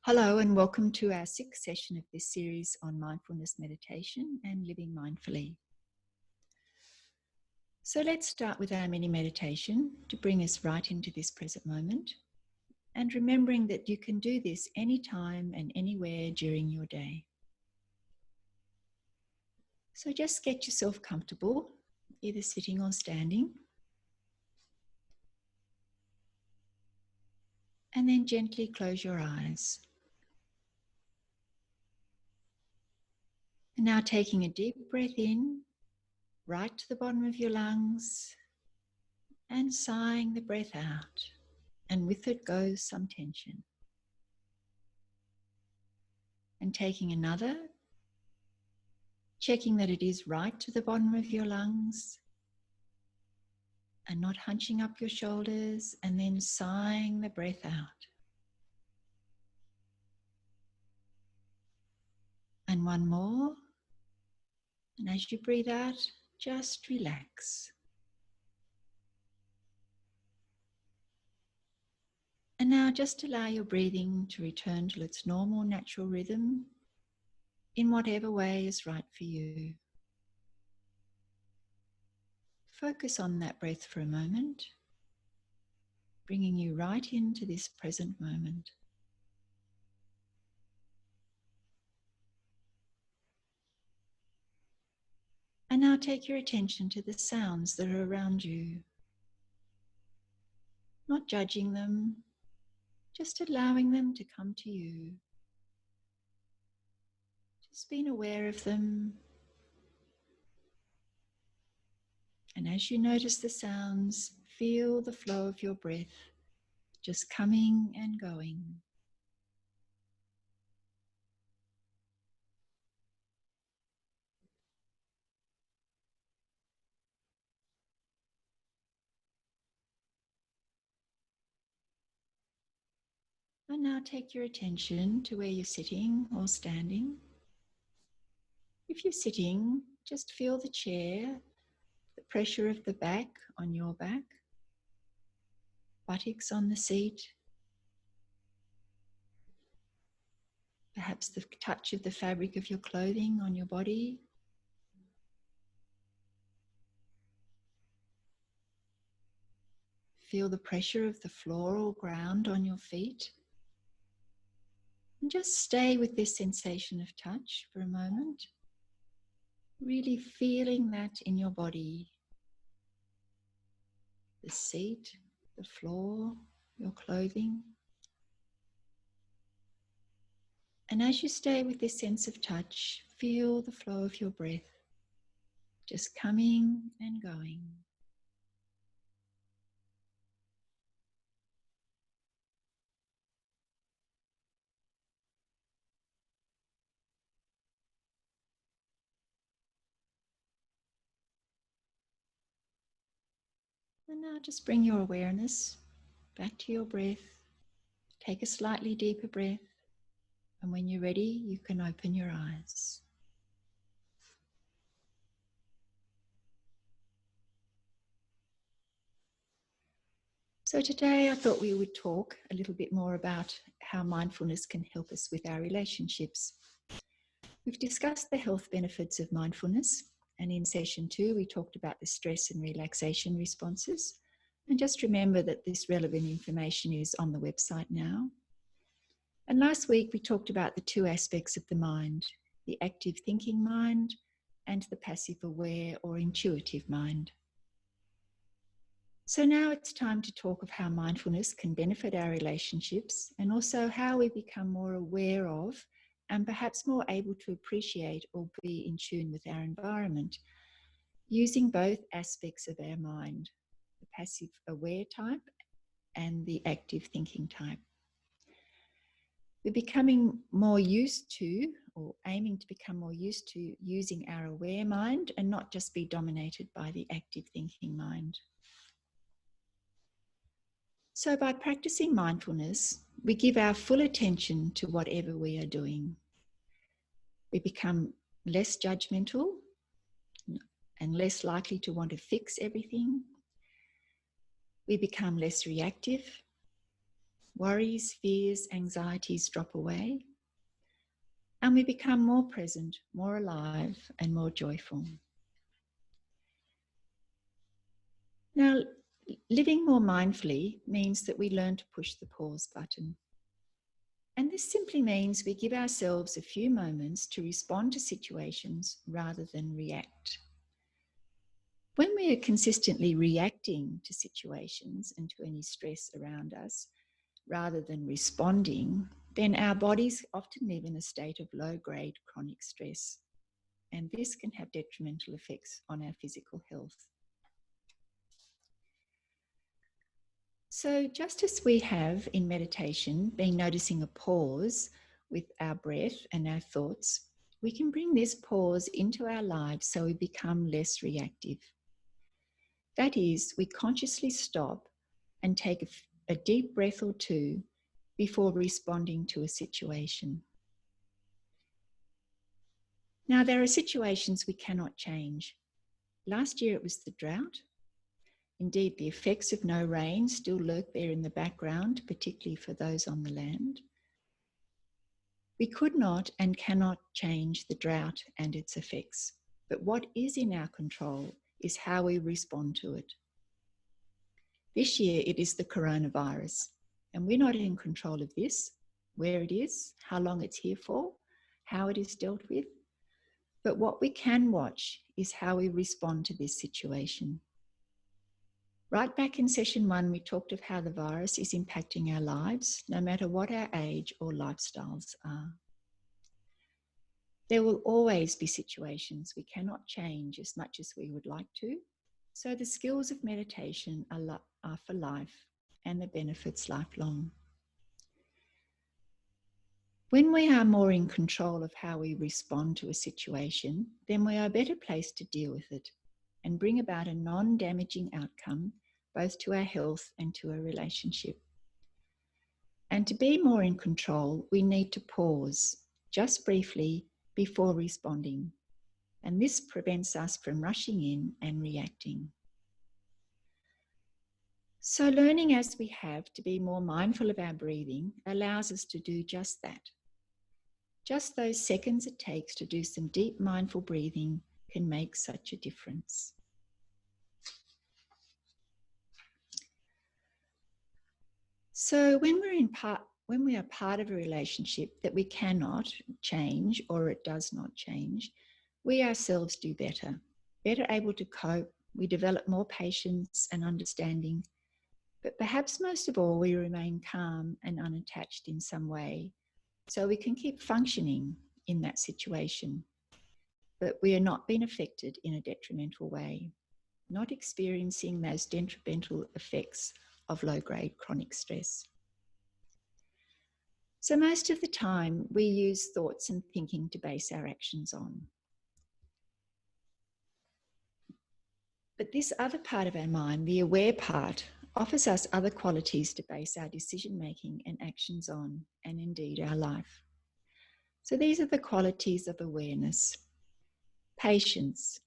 Hello and welcome to our sixth session of this series on mindfulness meditation and living mindfully. So let's start with our mini meditation to bring us right into this present moment, and remembering that you can do this anytime and anywhere during your day. So just get yourself comfortable, either sitting or standing, and then gently close your eyes. And now taking a deep breath in, right to the bottom of your lungs, and sighing the breath out, and with it goes some tension. And taking another, checking that it is right to the bottom of your lungs, and not hunching up your shoulders, and then sighing the breath out. And one more. And as you breathe out, just relax. And now just allow your breathing to return to its normal natural rhythm in whatever way is right for you. Focus on that breath for a moment, bringing you right into this present moment. And now take your attention to the sounds that are around you. Not judging them, just allowing them to come to you. Just being aware of them. And as you notice the sounds, feel the flow of your breath just coming and going. And now take your attention to where you're sitting or standing. If you're sitting, just feel the chair, the pressure of the back on your back, buttocks on the seat, perhaps the touch of the fabric of your clothing on your body. Feel the pressure of the floor or ground on your feet. And just stay with this sensation of touch for a moment, really feeling that in your body. The seat, the floor, your clothing. And as you stay with this sense of touch, feel the flow of your breath, just coming and going. And now just bring your awareness back to your breath. Take a slightly deeper breath. And when you're ready, you can open your eyes. So today I thought we would talk a little bit more about how mindfulness can help us with our relationships. We've discussed the health benefits of mindfulness, and in session 2 we talked about the stress and relaxation responses. And just remember that this relevant information is on the website now. And last week we talked about the two aspects of the mind, the active thinking mind and the passive aware or intuitive mind. So now it's time to talk of how mindfulness can benefit our relationships, and also how we become more aware of and perhaps more able to appreciate or be in tune with our environment, using both aspects of our mind, the passive aware type and the active thinking type. We're becoming more used to, or aiming to become more used to, using our aware mind and not just be dominated by the active thinking mind. So by practicing mindfulness, we give our full attention to whatever we are doing. We become less judgmental and less likely to want to fix everything. We become less reactive. Worries, fears, anxieties drop away, and we become more present, more alive, and more joyful. Now, living more mindfully means that we learn to push the pause button. And this simply means we give ourselves a few moments to respond to situations rather than react. When we are consistently reacting to situations and to any stress around us, rather than responding, then our bodies often live in a state of low-grade chronic stress. And this can have detrimental effects on our physical health. So just as we have in meditation been noticing a pause with our breath and our thoughts, we can bring this pause into our lives so we become less reactive. That is, we consciously stop and take a deep breath or two before responding to a situation. Now, there are situations we cannot change. Last year it was the drought. Indeed, the effects of no rain still lurk there in the background, particularly for those on the land. We could not and cannot change the drought and its effects, but what is in our control is how we respond to it. This year it is the coronavirus, and we're not in control of this, where it is, how long it's here for, how it is dealt with. But what we can watch is how we respond to this situation. Right back in session 1, we talked of how the virus is impacting our lives, no matter what our age or lifestyles are. There will always be situations we cannot change as much as we would like to, so the skills of meditation are for life and the benefits lifelong. When we are more in control of how we respond to a situation, then we are better placed to deal with it and bring about a non-damaging outcome both to our health and to a relationship. And to be more in control, we need to pause just briefly before responding. And this prevents us from rushing in and reacting. So learning as we have to be more mindful of our breathing allows us to do just that. Just those seconds it takes to do some deep mindful breathing can make such a difference. So when we are part of a relationship that we cannot change or it does not change, we ourselves do better able to cope, we develop more patience and understanding, but perhaps most of all, we remain calm and unattached in some way, so we can keep functioning in that situation, but we are not being affected in a detrimental way, not experiencing those detrimental effects of low-grade chronic stress. So most of the time, we use thoughts and thinking to base our actions on. But this other part of our mind, the aware part, offers us other qualities to base our decision-making and actions on, and indeed our life. So these are the qualities of awareness. Patience,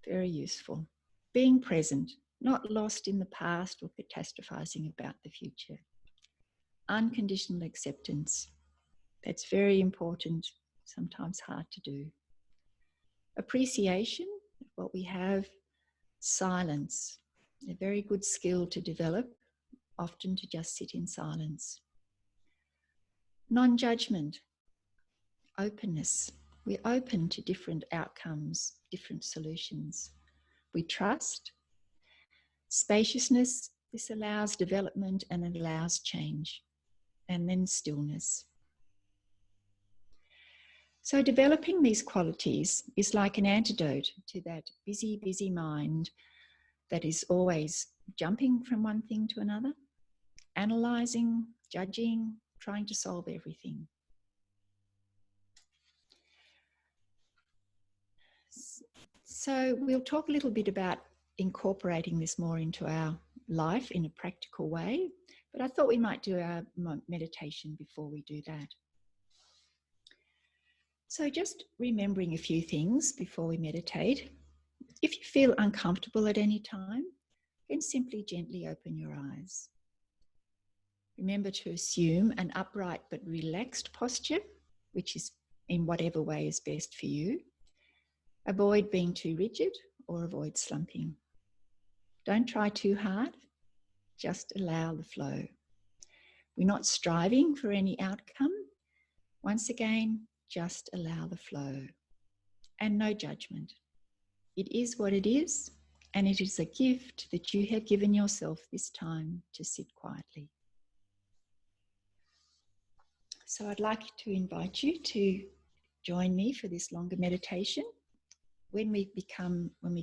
very useful. Being present, not lost in the past or catastrophizing about the future. Unconditional acceptance, that's very important, sometimes hard to do. Appreciation of what we have. Silence, a very good skill to develop, often to just sit in silence. Non-judgment, openness. We're open to different outcomes, different solutions. We trust. Spaciousness, this allows development and it allows change. And then stillness. So developing these qualities is like an antidote to that busy, busy mind that is always jumping from one thing to another, analysing, judging, trying to solve everything. So we'll talk a little bit about incorporating this more into our life in a practical way, but I thought we might do our meditation before we do that. So just remembering a few things before we meditate. If you feel uncomfortable at any time, then simply gently open your eyes. Remember to assume an upright but relaxed posture, which is in whatever way is best for you. Avoid being too rigid or avoid slumping. Don't try too hard, just allow the flow. We're not striving for any outcome. Once again, just allow the flow and no judgment. It is what it is, and it is a gift that you have given yourself this time to sit quietly. So I'd like to invite you to join me for this longer meditation. When we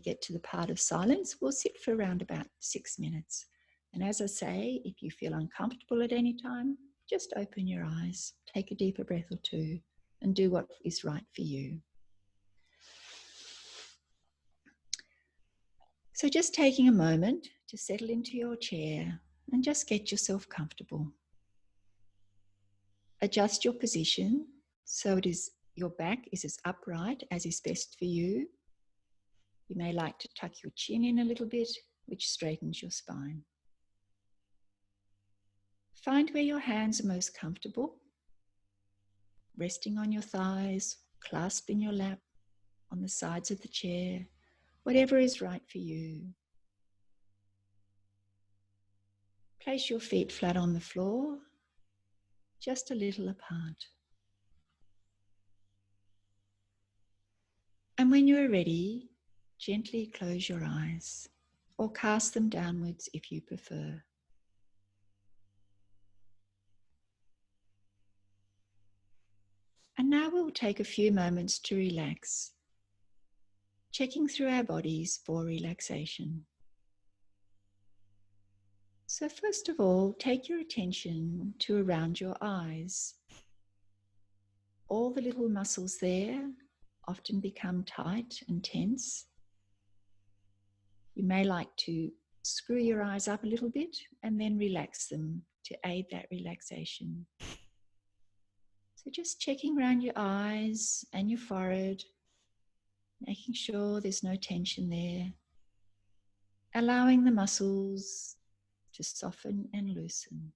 get to the part of silence, we'll sit for around about 6 minutes. And as I say, if you feel uncomfortable at any time, just open your eyes, take a deeper breath or two, and do what is right for you. So just taking a moment to settle into your chair and just get yourself comfortable. Adjust your position so your back is as upright as is best for you. You may like to tuck your chin in a little bit, which straightens your spine. Find where your hands are most comfortable, resting on your thighs, clasped in your lap, on the sides of the chair, whatever is right for you. Place your feet flat on the floor, just a little apart. And when you are ready, gently close your eyes or cast them downwards if you prefer. And now we'll take a few moments to relax, checking through our bodies for relaxation. So first of all, take your attention to around your eyes. All the little muscles there often become tight and tense. You may like to screw your eyes up a little bit and then relax them to aid that relaxation. So just checking around your eyes and your forehead, making sure there's no tension there, allowing the muscles to soften and loosen.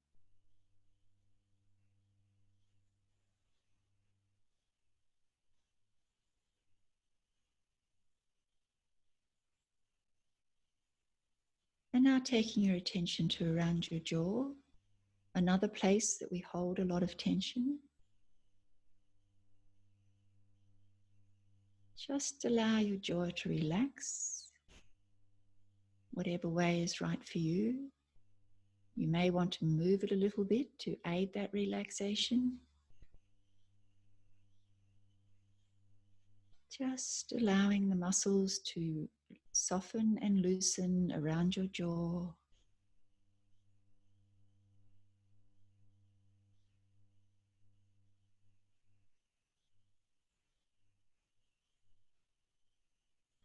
And now taking your attention to around your jaw, another place that we hold a lot of tension. Just allow your jaw to relax, whatever way is right for you. You may want to move it a little bit to aid that relaxation. Just allowing the muscles to soften and loosen around your jaw.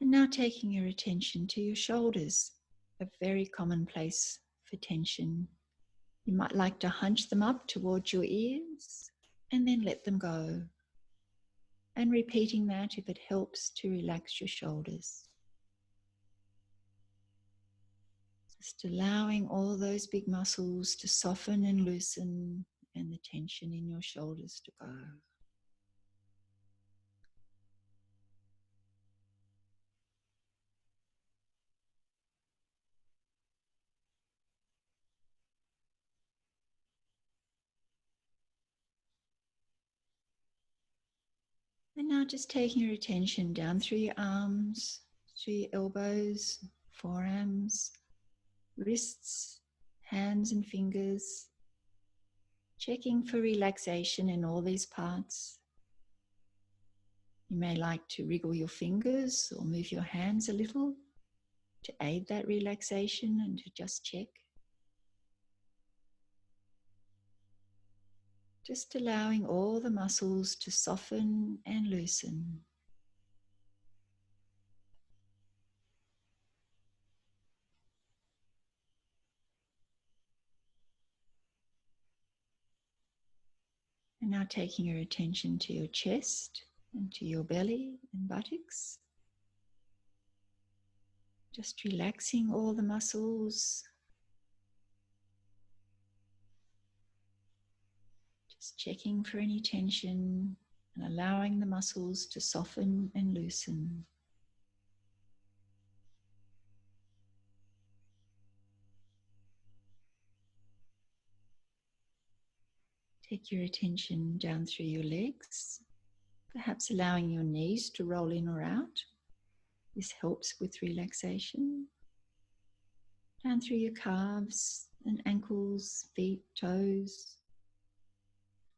And now taking your attention to your shoulders, a very common place for tension. You might like to hunch them up towards your ears and then let them go. And repeating that if it helps to relax your shoulders. Just allowing all those big muscles to soften and loosen and the tension in your shoulders to go. And now just taking your attention down through your arms, through your elbows, forearms, wrists, hands and fingers, checking for relaxation in all these parts. You may like to wriggle your fingers or move your hands a little to aid that relaxation and to just check. Just allowing all the muscles to soften and loosen. And now taking your attention to your chest and to your belly and buttocks. Just relaxing all the muscles. Just checking for any tension and allowing the muscles to soften and loosen. Take your attention down through your legs, perhaps allowing your knees to roll in or out. This helps with relaxation. Down through your calves and ankles, feet, toes.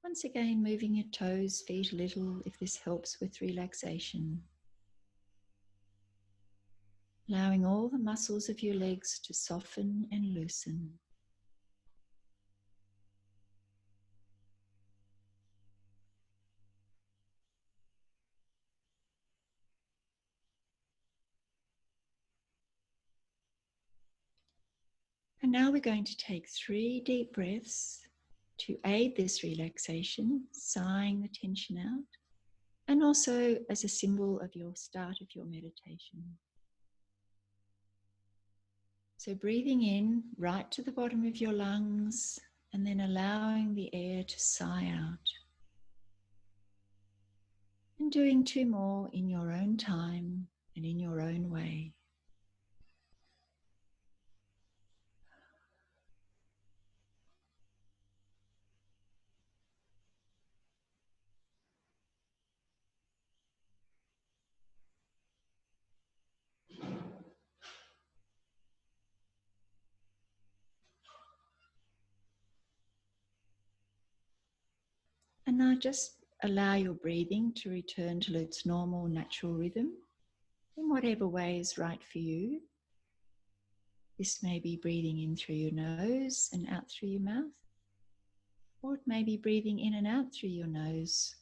Once again, moving your toes, feet a little if this helps with relaxation. Allowing all the muscles of your legs to soften and loosen. And now we're going to take 3 deep breaths to aid this relaxation, sighing the tension out, and also as a symbol of your start of your meditation. So breathing in right to the bottom of your lungs and then allowing the air to sigh out. And doing 2 more in your own time and in your own way. And now just allow your breathing to return to its normal, natural rhythm in whatever way is right for you. This may be breathing in through your nose and out through your mouth, or it may be breathing in and out through your nose,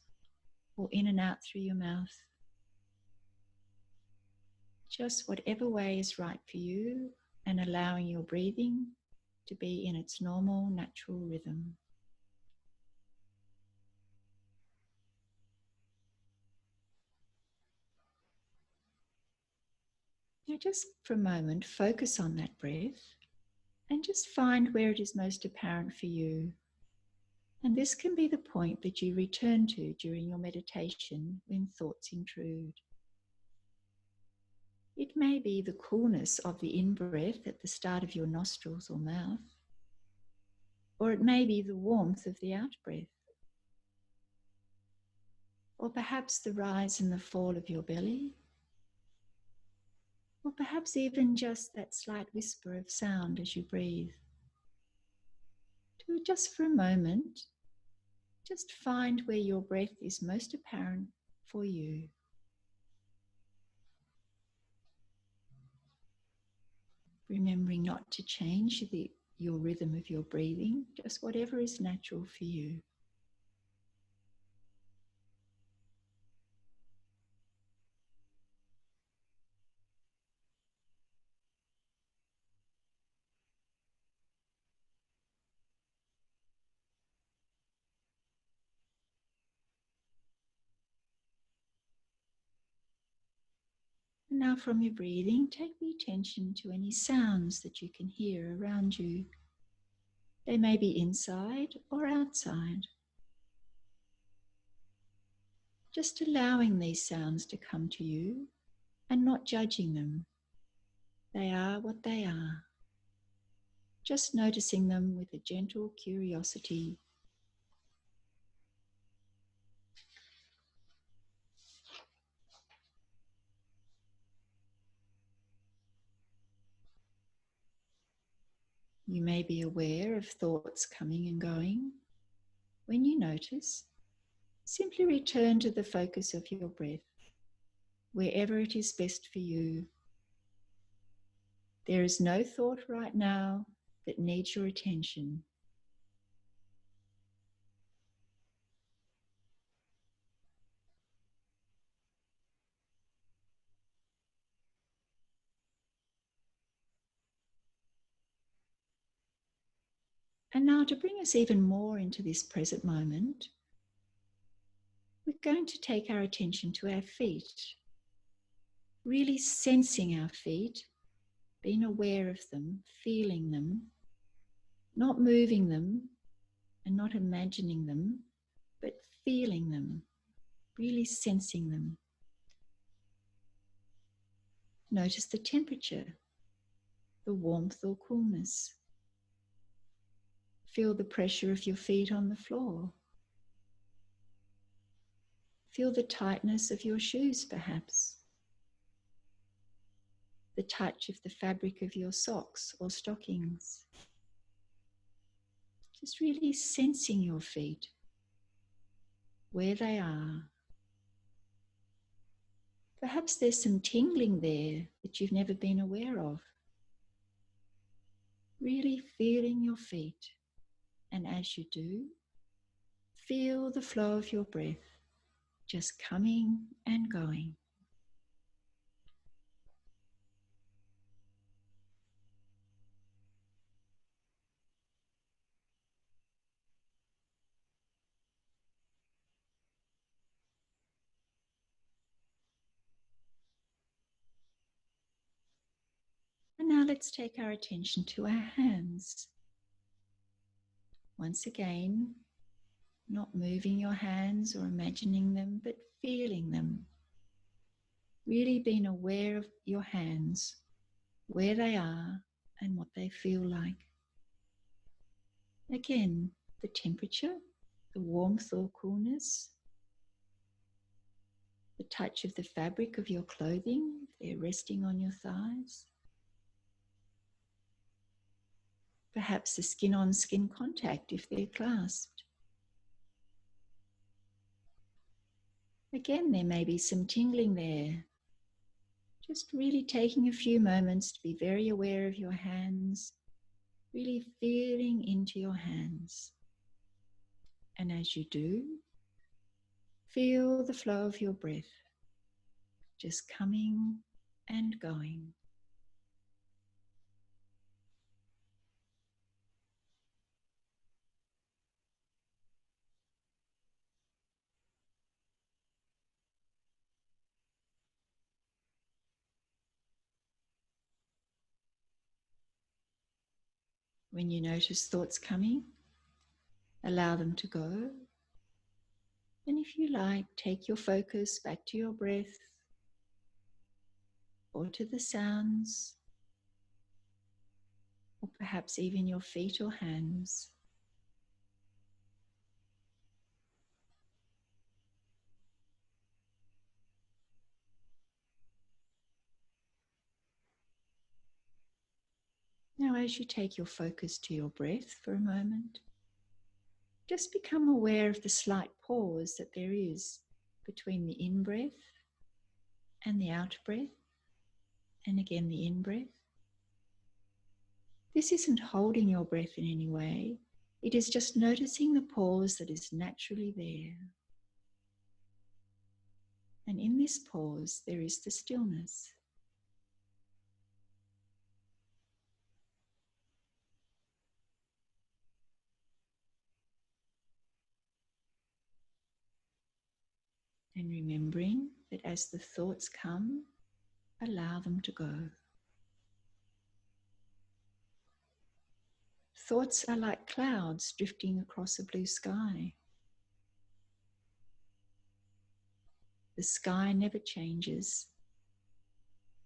or in and out through your mouth. Just whatever way is right for you, and allowing your breathing to be in its normal, natural rhythm. Now just for a moment, focus on that breath and just find where it is most apparent for you. And this can be the point that you return to during your meditation when thoughts intrude. It may be the coolness of the in-breath at the start of your nostrils or mouth, or it may be the warmth of the out-breath, or perhaps the rise and the fall of your belly, or perhaps even just that slight whisper of sound as you breathe. To just for a moment, just find where your breath is most apparent for you. Remembering not to change your rhythm of your breathing, just whatever is natural for you. And now from your breathing, take the attention to any sounds that you can hear around you. They may be inside or outside. Just allowing these sounds to come to you and not judging them. They are what they are. Just noticing them with a gentle curiosity. You may be aware of thoughts coming and going. When you notice, simply return to the focus of your breath, wherever it is best for you. There is no thought right now that needs your attention. And now to bring us even more into this present moment, we're going to take our attention to our feet, really sensing our feet, being aware of them, feeling them, not moving them and not imagining them, but feeling them, really sensing them. Notice the temperature, the warmth or coolness. Feel the pressure of your feet on the floor. Feel the tightness of your shoes, perhaps. The touch of the fabric of your socks or stockings. Just really sensing your feet, where they are. Perhaps there's some tingling there that you've never been aware of. Really feeling your feet. And as you do, feel the flow of your breath, just coming and going. And now let's take our attention to our hands. Once again, not moving your hands or imagining them, but feeling them. Really being aware of your hands, where they are and what they feel like. Again, the temperature, the warmth or coolness, the touch of the fabric of your clothing, if they're resting on your thighs. Perhaps the skin-on-skin contact if they're clasped. Again, there may be some tingling there. Just really taking a few moments to be very aware of your hands, really feeling into your hands. And as you do, feel the flow of your breath, just coming and going. When you notice thoughts coming, allow them to go. And if you like, take your focus back to your breath or to the sounds, or perhaps even your feet or hands. Now, as you take your focus to your breath for a moment, just become aware of the slight pause that there is between the in-breath and the out-breath, and again the in-breath. This isn't holding your breath in any way. It is just noticing the pause that is naturally there. And in this pause, there is the stillness. And remembering that as the thoughts come, allow them to go. Thoughts are like clouds drifting across a blue sky. The sky never changes.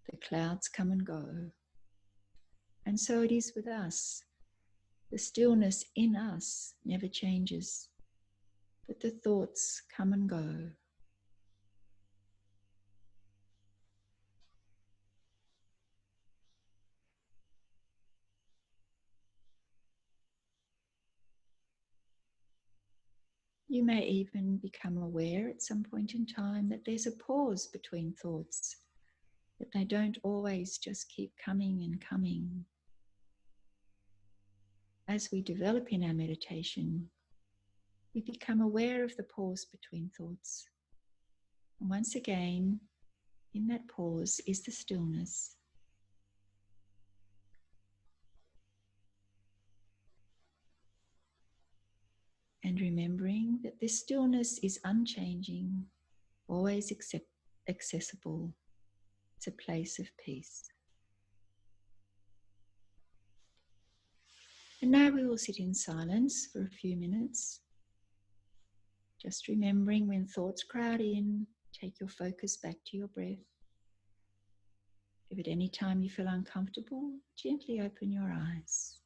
The clouds come and go. And so it is with us. The stillness in us never changes, but the thoughts come and go. You may even become aware at some point in time that there's a pause between thoughts, that they don't always just keep coming and coming. As we develop in our meditation, we become aware of the pause between thoughts. And once again, in that pause is the stillness. And remembering that this stillness is unchanging, always accessible. It's a place of peace. And now we will sit in silence for a few minutes, Just remembering when thoughts crowd in, take your focus back to your breath. If at any time you feel uncomfortable, gently open your eyes.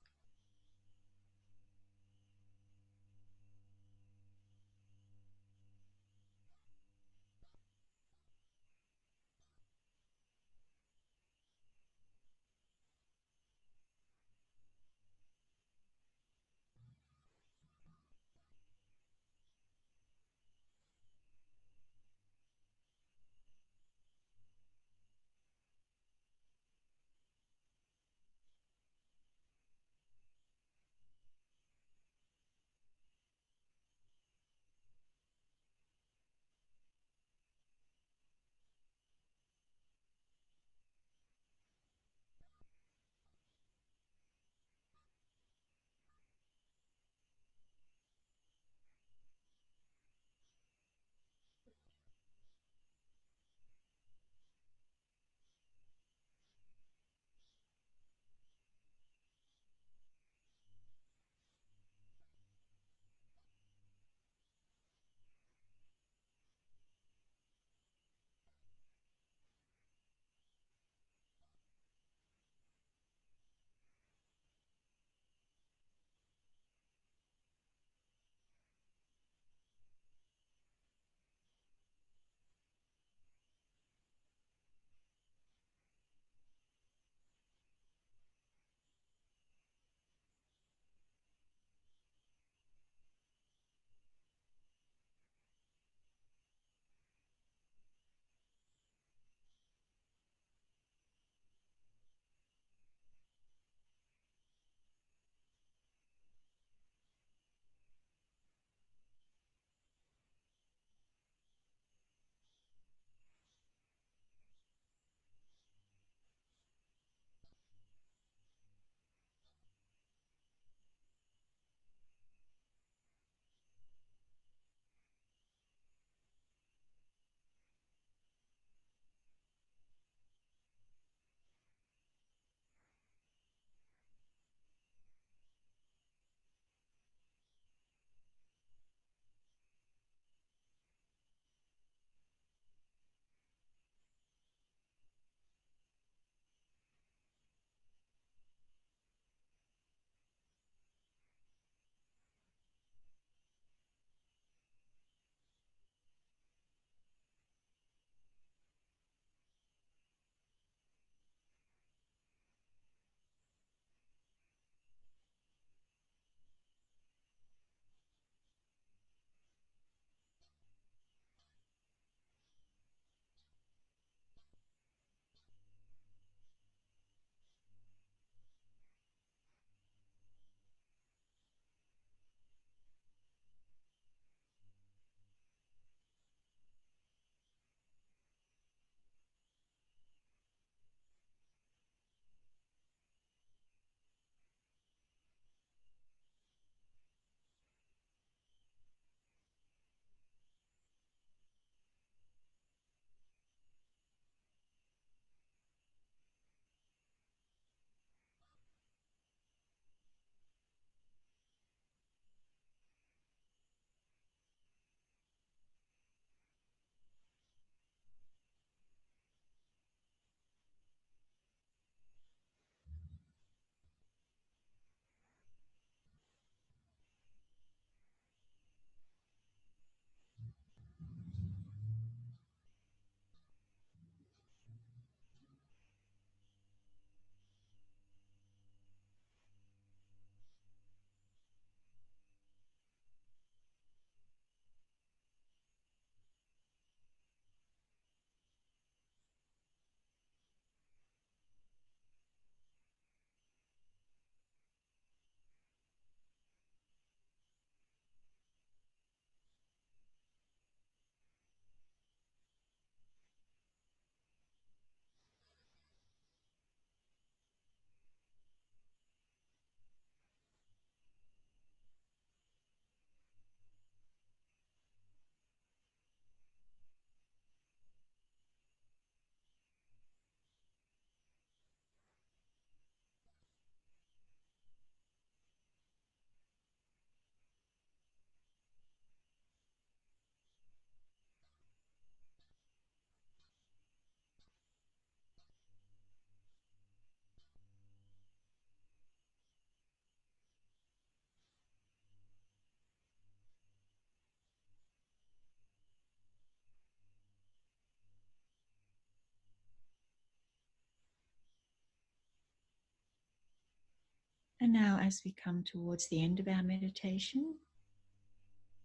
And now, as we come towards the end of our meditation,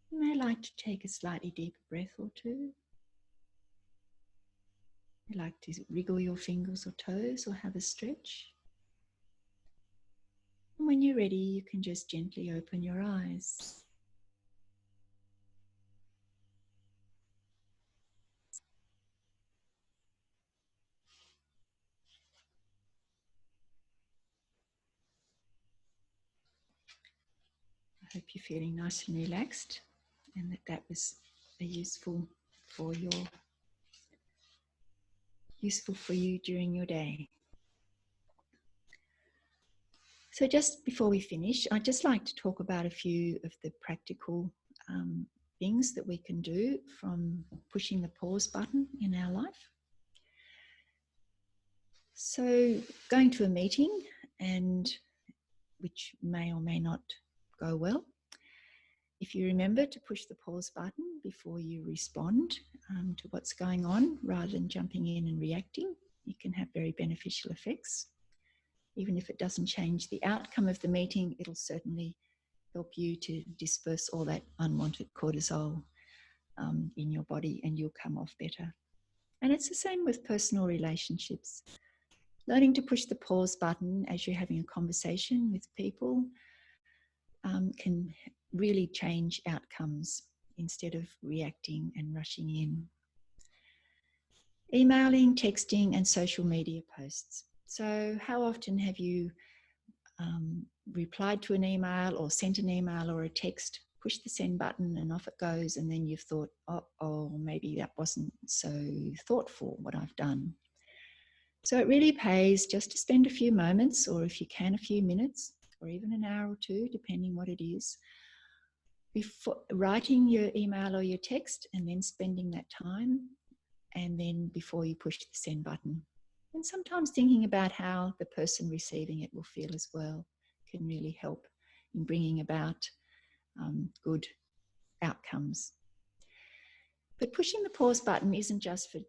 you may like to take a slightly deeper breath or two. You like to wriggle your fingers or toes or have a stretch. And when you're ready, you can just gently open your eyes. I hope you're feeling nice and relaxed, and that was useful for you during your day. So just before we finish, I'd just like to talk about a few of the practical things that we can do from pushing the pause button in our life. So going to a meeting, and which may or may not go well, if you remember to push the pause button before you respond to what's going on, rather than jumping in and reacting, it can have very beneficial effects. Even if it doesn't change the outcome of the meeting, it'll certainly help you to disperse all that unwanted cortisol in your body, and you'll come off better. And it's the same with personal relationships. Learning to push the pause button as you're having a conversation with people can really change outcomes instead of reacting and rushing in. Emailing, texting, and social media posts. So how often have you replied to an email or sent an email or a text, push the send button and off it goes, and then you've thought, oh, maybe that wasn't so thoughtful what I've done. So it really pays just to spend a few moments, or if you can, a few minutes, or even an hour or two, depending what it is, before writing your email or your text, and then spending that time, and then before you push the send button. And sometimes thinking about how the person receiving it will feel as well can really help in bringing about good outcomes. But pushing the pause button isn't just for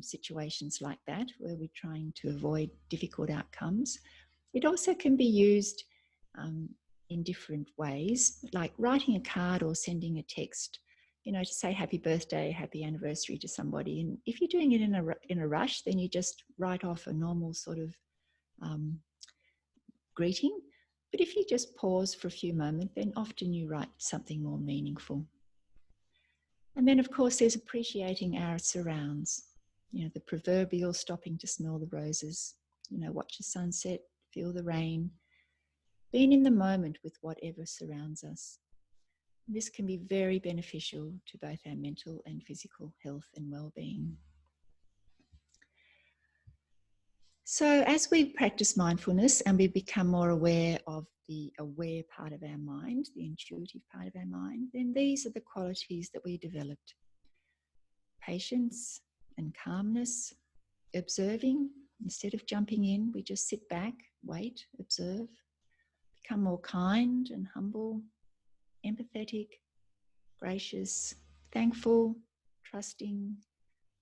situations like that, where we're trying to avoid difficult outcomes. It also can be used in different ways, like writing a card or sending a text, to say happy birthday, happy anniversary to somebody. And if you're doing it in a rush, then you just write off a normal sort of greeting. But if you just pause for a few moments, then often you write something more meaningful. And then, of course, there's appreciating our surrounds. The proverbial stopping to smell the roses, watch the sunset, feel the rain, being in the moment with whatever surrounds us. This can be very beneficial to both our mental and physical health and well-being. So as we practice mindfulness and we become more aware of the aware part of our mind, the intuitive part of our mind, then these are the qualities that we developed. Patience and calmness, observing. Instead of jumping in, we just sit back, wait, observe, become more kind and humble, empathetic, gracious, thankful, trusting,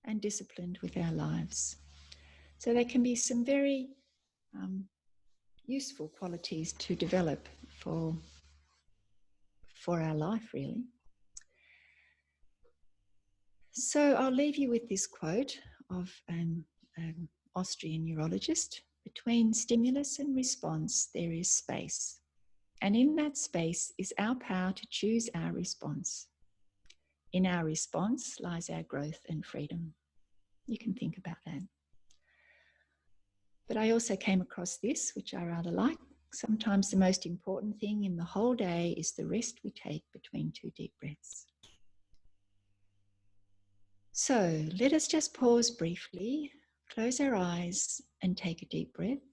and disciplined with our lives. So there can be some very useful qualities to develop for our life, really. So I'll leave you with this quote of an Austrian neurologist. Between stimulus and response, there is space. And in that space is our power to choose our response. In our response lies our growth and freedom. You can think about that. But I also came across this, which I rather like. Sometimes the most important thing in the whole day is the rest we take between two deep breaths. So let us just pause briefly, close our eyes and take a deep breath.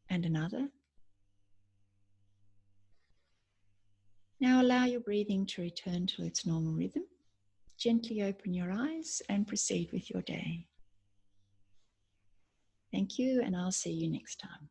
And another. Now allow your breathing to return to its normal rhythm. Gently open your eyes and proceed with your day. Thank you, and I'll see you next time.